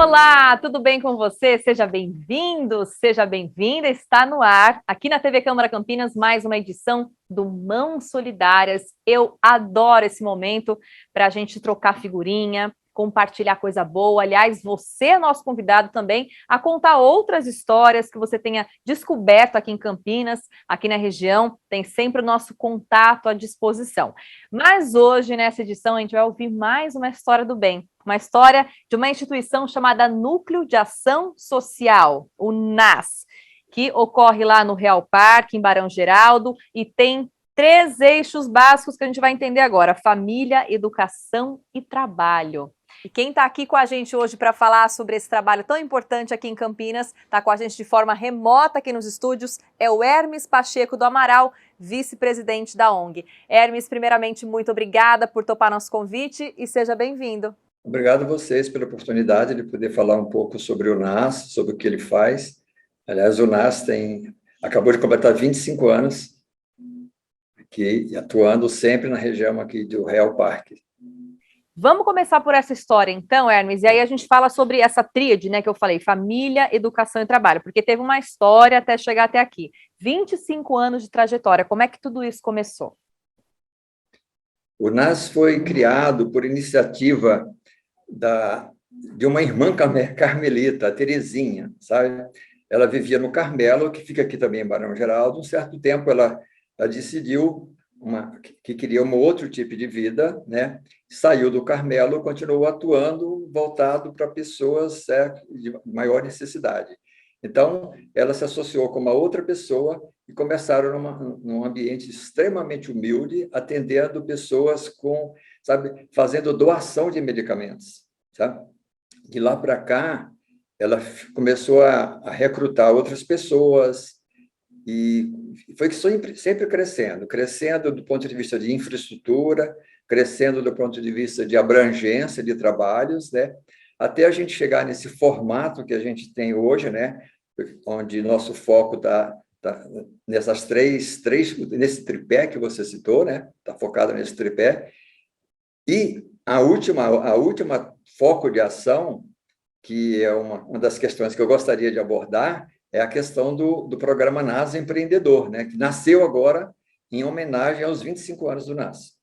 Olá, tudo bem com você? Seja bem-vindo, seja bem-vinda. Está no ar, aqui na TV Câmara Campinas, mais uma edição do Mãos Solidárias. Eu adoro esse momento para a gente trocar figurinha, compartilhar coisa boa. Aliás, você é nosso convidado também a contar outras histórias que você tenha descoberto aqui em Campinas, aqui na região. Tem sempre o nosso contato à disposição. Mas hoje, nessa edição, a gente vai ouvir mais uma história do bem. Uma história de uma instituição chamada Núcleo de Ação Social, o NAS, que ocorre lá no Real Parque, em Barão Geraldo, e tem 3 eixos básicos que a gente vai entender agora: família, educação e trabalho. E quem está aqui com a gente hoje para falar sobre esse trabalho tão importante aqui em Campinas, está com a gente de forma remota aqui nos estúdios, é o Hermes Pacheco do Amaral, vice-presidente da ONG. Hermes, primeiramente, muito obrigada por topar nosso convite e seja bem-vindo. Obrigado a vocês pela oportunidade de poder falar um pouco sobre o NAS, sobre o que ele faz. Aliás, o NAS acabou de completar 25 anos, aqui, atuando sempre na região aqui do Real Parque. Vamos começar por essa história, então, Hermes, e aí a gente fala sobre essa tríade, né, que eu falei, família, educação e trabalho, porque teve uma história até chegar até aqui. 25 anos de trajetória, como é que tudo isso começou? O NAS foi criado por iniciativa de uma irmã carmelita, a Terezinha, sabe? Ela vivia no Carmelo, que fica aqui também em Barão Geraldo. Um certo tempo ela decidiu que queria um outro tipo de vida, né? Saiu do Carmelo, continuou atuando, voltado para pessoas de maior necessidade. Então, ela se associou com uma outra pessoa e começaram num ambiente extremamente humilde, atendendo pessoas fazendo doação de medicamentos, sabe? De lá para cá, ela começou a recrutar outras pessoas e foi sempre crescendo do ponto de vista de infraestrutura, crescendo do ponto de vista de abrangência de trabalhos, né? Até a gente chegar nesse formato que a gente tem hoje, né? Onde nosso foco está nesse tripé que você citou, né? Está focado nesse tripé. E a última foco de ação, que é uma das questões que eu gostaria de abordar, é a questão do programa NAS Empreendedor, né? Que nasceu agora em homenagem aos 25 anos do NAS.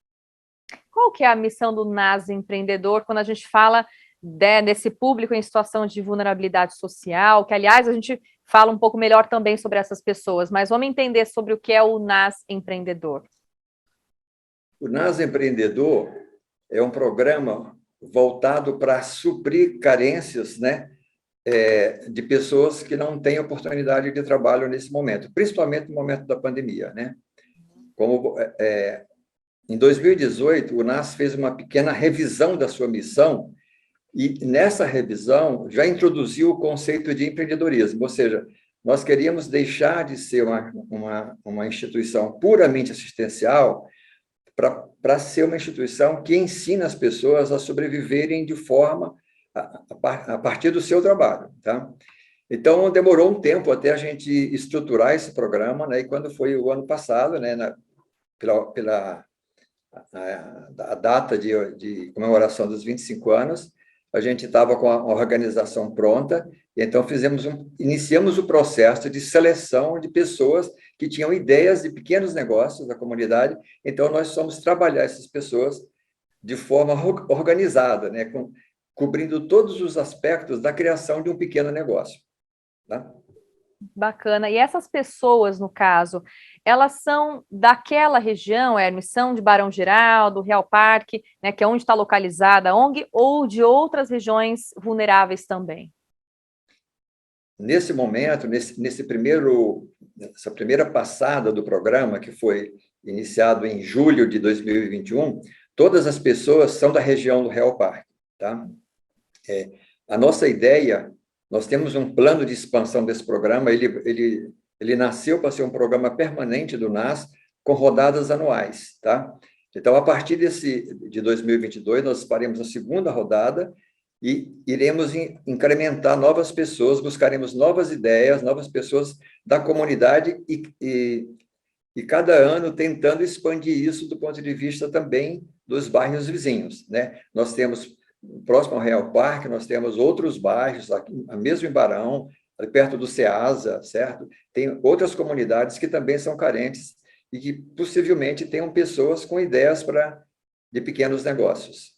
Qual que é a missão do NAS Empreendedor quando a gente fala desse público em situação de vulnerabilidade social, que, aliás, a gente fala um pouco melhor também sobre essas pessoas, mas vamos entender sobre o que é o NAS Empreendedor. O NAS Empreendedor é um programa voltado para suprir carências, né, de pessoas que não têm oportunidade de trabalho nesse momento, principalmente no momento da pandemia, né? Em 2018, o NAS fez uma pequena revisão da sua missão e, nessa revisão, já introduziu o conceito de empreendedorismo, ou seja, nós queríamos deixar de ser uma instituição puramente assistencial para ser uma instituição que ensina as pessoas a sobreviverem de forma a partir do seu trabalho, tá? Então, demorou um tempo até a gente estruturar esse programa, né? E quando foi o ano passado, né, pela a data de comemoração dos 25 anos, a gente estava com a organização pronta, e então iniciamos o processo de seleção de pessoas que tinham ideias de pequenos negócios da comunidade. Então, nós fomos trabalhar essas pessoas de forma organizada, né, cobrindo todos os aspectos da criação de um pequeno negócio. Tá? Bacana. E essas pessoas, no caso, elas são daquela região, Hermes, são de Barão Geraldo, Real Parque, né, que é onde está localizada a ONG, ou de outras regiões vulneráveis também? Nesse momento, nessa primeira passada do programa, que foi iniciado em julho de 2021, todas as pessoas são da região do Real Parque. Tá? A nossa ideia, nós temos um plano de expansão desse programa, ele nasceu para ser um programa permanente do NAS, com rodadas anuais. Tá? Então, a partir de 2022, nós faremos a segunda rodada e iremos incrementar novas pessoas, buscaremos novas ideias, novas pessoas da comunidade e cada ano tentando expandir isso do ponto de vista também dos bairros vizinhos, né? Nós temos próximo ao Real Parque, nós temos outros bairros, aqui, mesmo em Barão, perto do Ceasa, certo? Tem outras comunidades que também são carentes e que possivelmente tenham pessoas com ideias de pequenos negócios.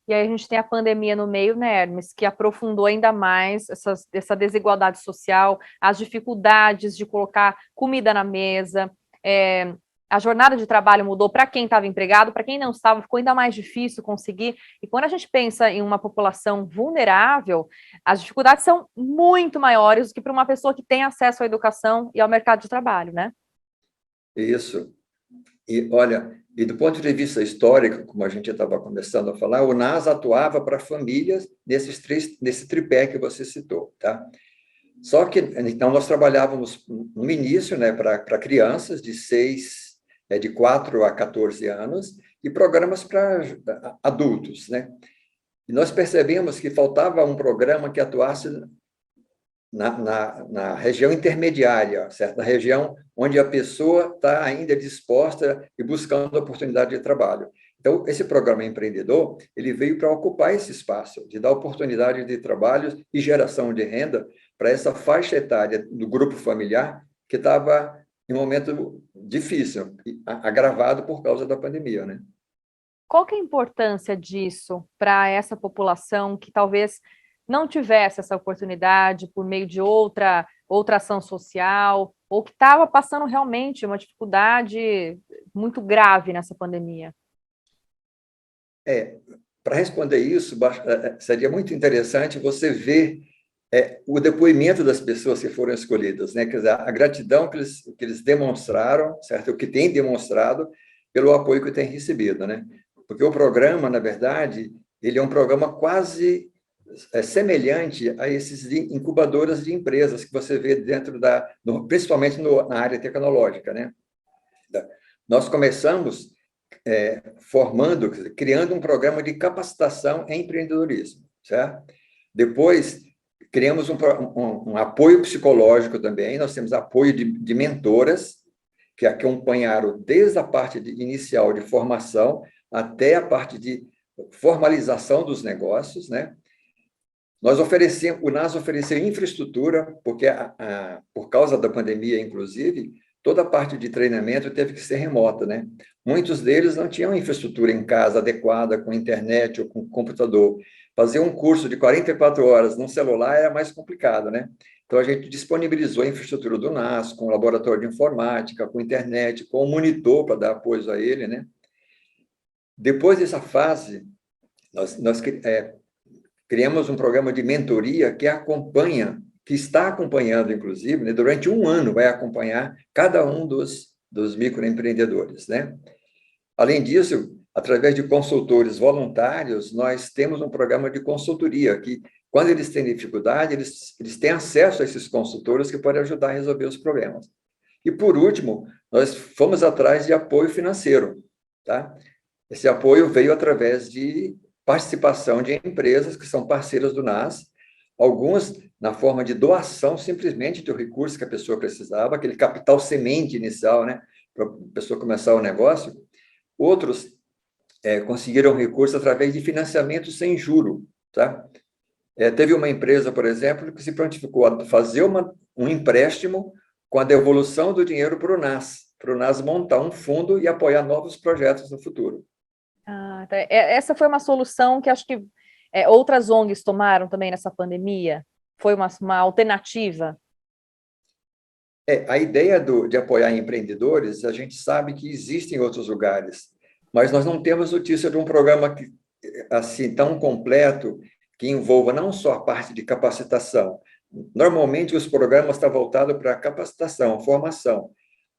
E aí a gente tem a pandemia no meio, né, Hermes, que aprofundou ainda mais essa desigualdade social, as dificuldades de colocar comida na mesa, a jornada de trabalho mudou para quem estava empregado, para quem não estava, ficou ainda mais difícil conseguir. E quando a gente pensa em uma população vulnerável, as dificuldades são muito maiores do que para uma pessoa que tem acesso à educação e ao mercado de trabalho, né? Isso. E, olha, e do ponto de vista histórico, como a gente estava começando a falar, o NAS atuava para famílias nesse tripé que você citou, tá? Só que, então, nós trabalhávamos no início, né, para crianças de 4 a 14 anos e programas para adultos, né? E nós percebemos que faltava um programa que atuasse na região intermediária, certo? Na região onde a pessoa está ainda disposta e buscando oportunidade de trabalho. Então, esse programa empreendedor, ele veio para ocupar esse espaço, de dar oportunidade de trabalho e geração de renda para essa faixa etária do grupo familiar que estava em um momento difícil, agravado por causa da pandemia, né? Qual que é a importância disso para essa população que talvez não tivesse essa oportunidade por meio de outra ação social, ou que estava passando realmente uma dificuldade muito grave nessa pandemia? Para responder isso, seria muito interessante você ver o depoimento das pessoas que foram escolhidas, né? Quer dizer, a gratidão que eles demonstraram, certo? O que têm demonstrado pelo apoio que têm recebido, né? Porque o programa, na verdade, ele é um programa quase semelhante a esses incubadoras de empresas que você vê dentro principalmente na área tecnológica, né? Nós começamos criando um programa de capacitação em empreendedorismo, certo? Depois, criamos um apoio psicológico também, nós temos apoio de mentoras, que acompanharam desde a parte inicial de formação até a parte de formalização dos negócios, né? O NAS ofereceu infraestrutura, porque por causa da pandemia, inclusive, toda a parte de treinamento teve que ser remota, né? Muitos deles não tinham infraestrutura em casa adequada, com internet ou com computador. Fazer um curso de 44 horas num celular era mais complicado, né? Então, a gente disponibilizou a infraestrutura do NAS, com laboratório de informática, com internet, com um monitor para dar apoio a ele, né? Depois dessa fase, nós criamos um programa de mentoria que está acompanhando, inclusive, né, durante um ano, vai acompanhar cada um dos microempreendedores, né? Além disso, através de consultores voluntários, nós temos um programa de consultoria, que, quando eles têm dificuldade, eles têm acesso a esses consultores que podem ajudar a resolver os problemas. E, por último, nós fomos atrás de apoio financeiro, tá? Esse apoio veio através de participação de empresas que são parceiras do NAS, algumas na forma de doação simplesmente do recurso que a pessoa precisava, aquele capital semente inicial, né, para a pessoa começar o negócio. Outros conseguiram recurso através de financiamento sem juro, tá? Teve uma empresa, por exemplo, que se prontificou a fazer um empréstimo com a devolução do dinheiro para o NAS montar um fundo e apoiar novos projetos no futuro. Tá. Essa foi uma solução que acho que outras ONGs tomaram também nessa pandemia? Foi uma alternativa? A ideia de apoiar empreendedores, a gente sabe que existe em outros lugares, mas nós não temos notícia de um programa assim tão completo que envolva não só a parte de capacitação. Normalmente, os programas estão voltados para capacitação, formação,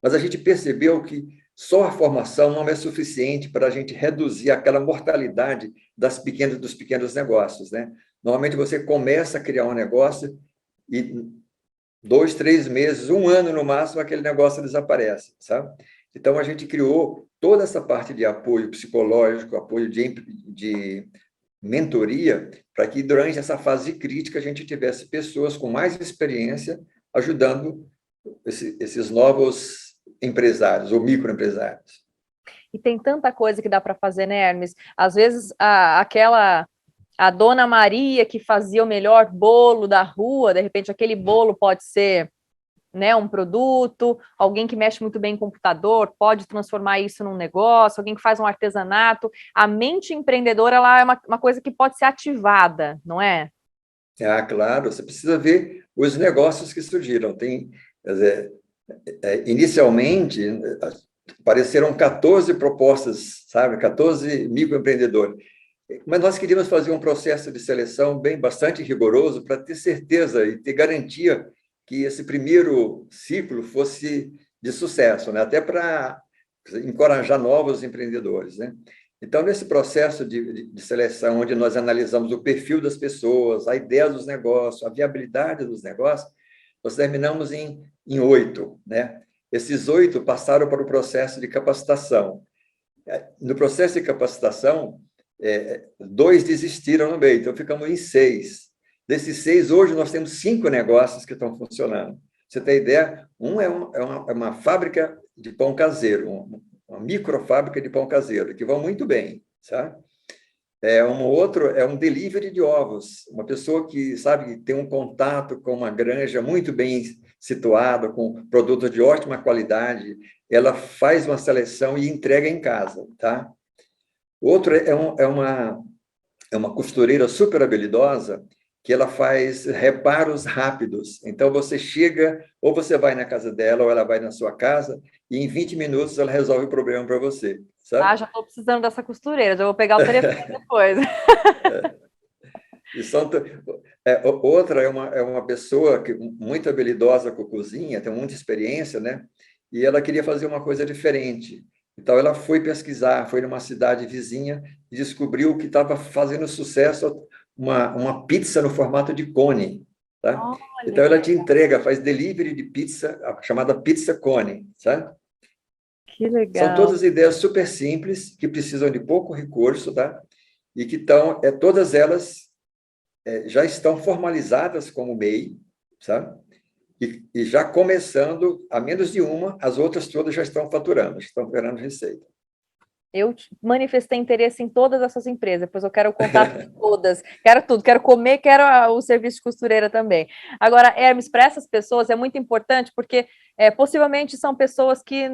mas a gente percebeu que só a formação não é suficiente para a gente reduzir aquela mortalidade dos pequenos negócios, né? Normalmente, você começa a criar um negócio e 2, 3 meses, um ano no máximo, aquele negócio desaparece, sabe? Então, a gente criou toda essa parte de apoio psicológico, apoio de mentoria, para que durante essa fase crítica a gente tivesse pessoas com mais experiência ajudando esses novos empresários ou microempresários. E tem tanta coisa que dá para fazer, né, Hermes? Às vezes, aquela a Dona Maria que fazia o melhor bolo da rua, de repente aquele bolo pode ser, né, um produto, alguém que mexe muito bem em computador pode transformar isso num negócio, alguém que faz um artesanato. A mente empreendedora, ela é uma coisa que pode ser ativada, não é? Ah, claro, você precisa ver os negócios que surgiram. Tem, quer dizer, inicialmente, apareceram 14 propostas, sabe? 14 microempreendedores. Mas nós queríamos fazer um processo de seleção bastante rigoroso para ter certeza e ter garantia que esse primeiro ciclo fosse de sucesso, né? Até para encorajar novos empreendedores, né? Então, nesse processo de seleção, onde nós analisamos o perfil das pessoas, a ideia dos negócios, a viabilidade dos negócios, nós terminamos em 8, né? Esses 8 passaram para o processo de capacitação. No processo de capacitação, 2 desistiram no meio, então ficamos em 6. Desses 6, hoje nós temos 5 negócios que estão funcionando. Você tem ideia? É uma fábrica de pão caseiro, uma microfábrica de pão caseiro, que vão muito bem, sabe? Um outro é um delivery de ovos, uma pessoa que, sabe, tem um contato com uma granja muito bem situada, com produtos de ótima qualidade, ela faz uma seleção e entrega em casa, tá? Outro é uma costureira super habilidosa, que ela faz reparos rápidos. Então, você chega, ou você vai na casa dela, ou ela vai na sua casa, e em 20 minutos ela resolve o problema para você, Ah, sabe? já estou precisando dessa costureira, já vou pegar o telefone depois. E outra é uma pessoa muito habilidosa com cozinha, tem muita experiência, né? E ela queria fazer uma coisa diferente. Então, ela foi pesquisar, foi numa cidade vizinha e descobriu que estava fazendo sucesso uma pizza no formato de cone, tá? Olha Então, que ela te legal. entrega, faz delivery de pizza, a chamada pizza cone, sabe? Que São legal. todas ideias super simples, que precisam de pouco recurso, tá? E que estão, todas elas já estão formalizadas como MEI, sabe? E já começando, a menos de uma, as outras todas já estão gerando receita. Eu manifestei interesse em todas essas empresas, depois eu quero o contato de todas, quero tudo, quero comer, quero o serviço de costureira também. Agora, Hermes, para essas pessoas é muito importante, porque possivelmente são pessoas que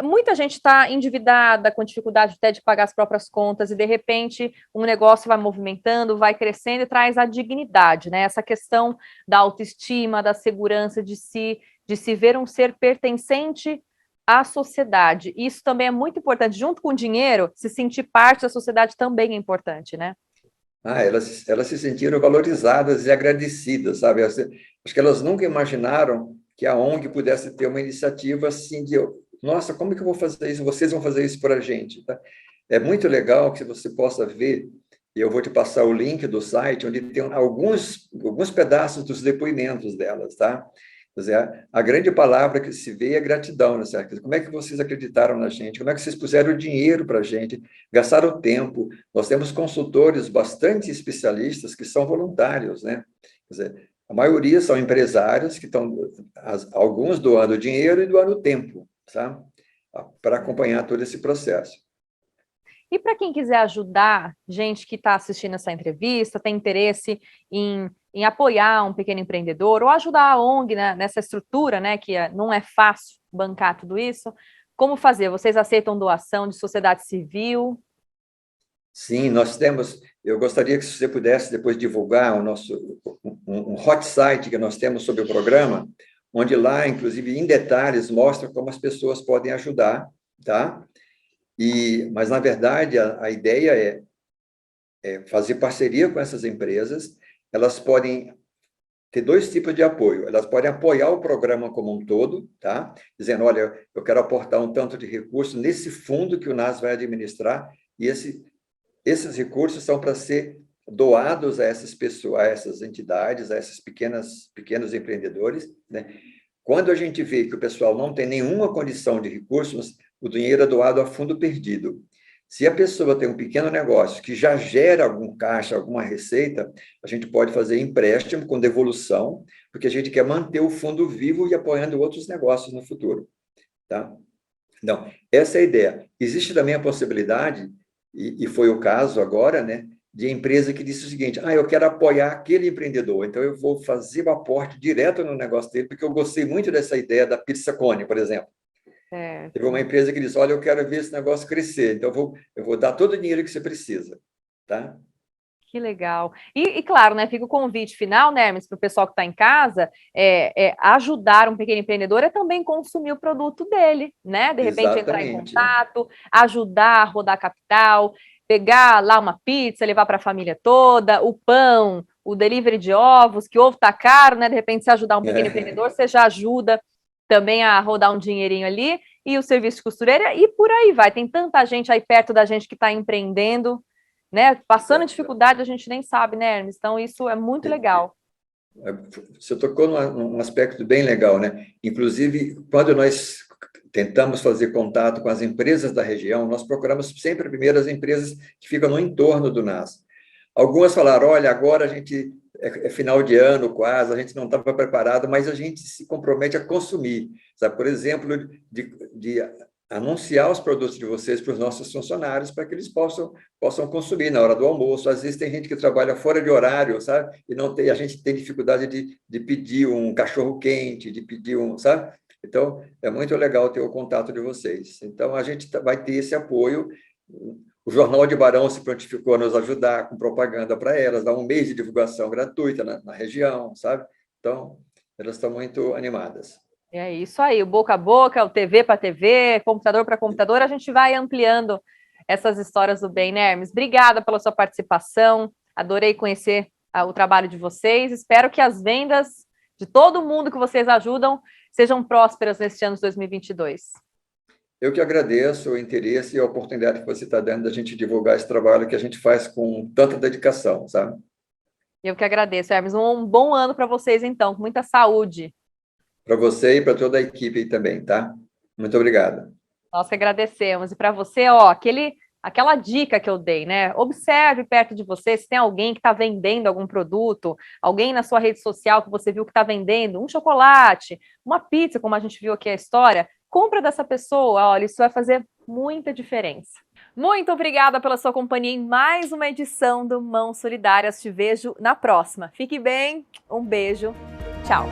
muita gente está endividada, com dificuldade até de pagar as próprias contas, e de repente um negócio vai movimentando, vai crescendo e traz a dignidade, né? Essa questão da autoestima, da segurança de se ver um ser pertencente à sociedade. Isso também é muito importante. Junto com o dinheiro, se sentir parte da sociedade também é importante, né? Elas se sentiram valorizadas e agradecidas, sabe? Acho que elas nunca imaginaram que a ONG pudesse ter uma iniciativa assim de, nossa, como é que eu vou fazer isso? Vocês vão fazer isso para a gente, tá? É muito legal que você possa ver, e eu vou te passar o link do site, onde tem alguns pedaços dos depoimentos delas, tá? Quer dizer, a grande palavra que se vê é gratidão, né? Certo? Como é que vocês acreditaram na gente? Como é que vocês puseram dinheiro para a gente? Gastaram tempo? Nós temos consultores bastante especialistas que são voluntários, né? Quer dizer, a maioria são empresários que estão, alguns doando dinheiro e doando tempo, sabe? Para acompanhar todo esse processo. E para quem quiser ajudar, gente que está assistindo essa entrevista, tem interesse em apoiar um pequeno empreendedor ou ajudar a ONG, né, nessa estrutura, né, que não é fácil bancar tudo isso, como fazer? Vocês aceitam doação de sociedade civil? Sim, nós temos. Eu gostaria que você pudesse depois divulgar um hot site que nós temos sobre o programa, onde lá, inclusive, em detalhes, mostra como as pessoas podem ajudar, tá? Mas, na verdade, a ideia é fazer parceria com essas empresas. Elas podem ter 2 tipos de apoio. Elas podem apoiar o programa como um todo, tá? Dizendo, olha, eu quero aportar um tanto de recurso nesse fundo que o NAS vai administrar, e esses recursos são para ser doados a essas pessoas, a essas entidades, a esses pequenos empreendedores, né? Quando a gente vê que o pessoal não tem nenhuma condição de recursos, o dinheiro é doado a fundo perdido. Se a pessoa tem um pequeno negócio que já gera algum caixa, alguma receita, a gente pode fazer empréstimo com devolução, porque a gente quer manter o fundo vivo e apoiando outros negócios no futuro, tá? Então, essa é a ideia. Existe também a possibilidade, e foi o caso agora, né, de empresa que disse o seguinte: eu quero apoiar aquele empreendedor, então eu vou fazer o aporte direto no negócio dele, porque eu gostei muito dessa ideia da pizza cone, por exemplo. Teve uma empresa que disse: olha, eu quero ver esse negócio crescer, então eu vou dar todo o dinheiro que você precisa, tá? Que legal. E claro, né, fica o convite final, né, Hermes, para o pessoal que está em casa, ajudar um pequeno empreendedor é também consumir o produto dele, né? De repente entrar em Exatamente. contato, ajudar a rodar capital, pegar lá uma pizza, levar para a família toda, o pão, o delivery de ovos, que ovo tá caro, né? De repente, se ajudar um pequeno empreendedor, você já ajuda também a rodar um dinheirinho ali, e o serviço de costureira, e por aí vai. Tem tanta gente aí perto da gente que está empreendendo, né? Passando dificuldade, a gente nem sabe, né, Hermes? Então, isso é muito legal. Você tocou num aspecto bem legal, né? Inclusive, quando nós tentamos fazer contato com as empresas da região, nós procuramos sempre primeiro as empresas que ficam no entorno do NAS. Algumas falaram: olha, agora a gente é final de ano quase, a gente não estava preparado, mas a gente se compromete a consumir. Sabe? Por exemplo, de anunciar os produtos de vocês para os nossos funcionários, para que eles possam consumir na hora do almoço. Às vezes tem gente que trabalha fora de horário, sabe? E não tem, a gente tem dificuldade de pedir um cachorro quente, de pedir sabe? Então, é muito legal ter o contato de vocês. Então, a gente vai ter esse apoio. O Jornal de Barão se prontificou a nos ajudar com propaganda para elas, dar um mês de divulgação gratuita na região, sabe? Então, elas estão muito animadas. É isso aí, o boca a boca, o TV para TV, computador para computador, a gente vai ampliando essas histórias do bem, né, Hermes? Obrigada pela sua participação, adorei conhecer o trabalho de vocês, espero que as vendas de todo mundo que vocês ajudam sejam prósperas neste ano de 2022. Eu que agradeço o interesse e a oportunidade que você está dando da gente divulgar esse trabalho que a gente faz com tanta dedicação, sabe? Eu que agradeço, Hermes. Um bom ano para vocês, então, com muita saúde. Para você e para toda a equipe aí também, tá? Muito obrigado. Nós que agradecemos. E para você, ó, aquela dica que eu dei, né? Observe perto de você se tem alguém que está vendendo algum produto, alguém na sua rede social que você viu que está vendendo um chocolate, uma pizza, como a gente viu aqui a história. Compra dessa pessoa, olha, isso vai fazer muita diferença. Muito obrigada pela sua companhia em mais uma edição do Mãos Solidárias. Te vejo na próxima. Fique bem, um beijo, tchau.